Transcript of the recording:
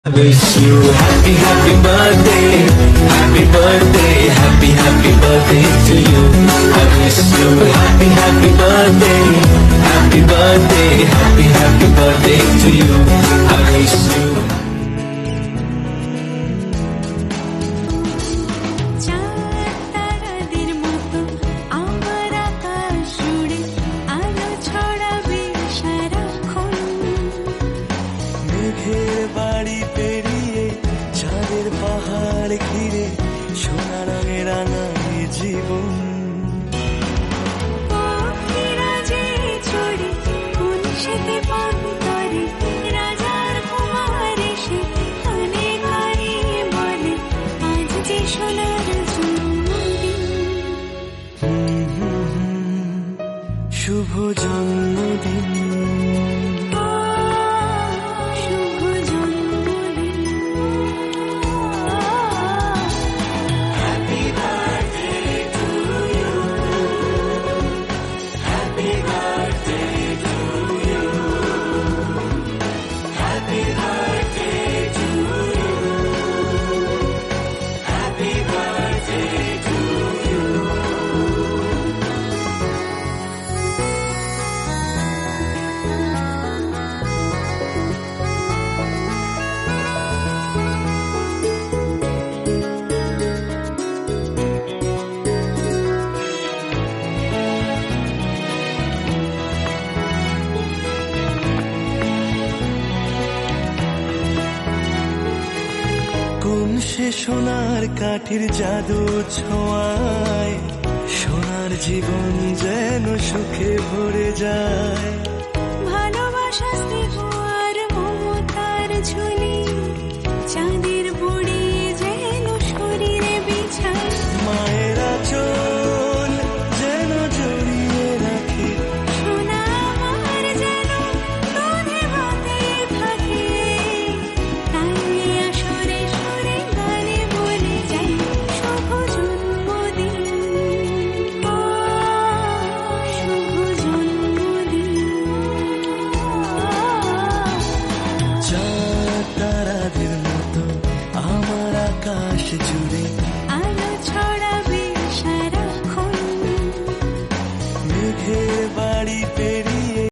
Wish you happy, happy birthday, happy birthday, happy birthday to you. I wish you happy, happy birthday, happy birthday, happy birthday to you. I wish you. বাড়ি পেরিয়ে চাঁদের পাহাড় ঘিরে সোনা রঙে রাঙায় জীবন রাজার কুমার এসে কানে কানে বলে আজ যে সোনার জন্মদিন। শুভ জন্মদিন কোন সে সোনার কাঠির জাদু ছোঁয়ায় সোনার জীবন যেন সুখে ভরে যায়। ভালোবাসা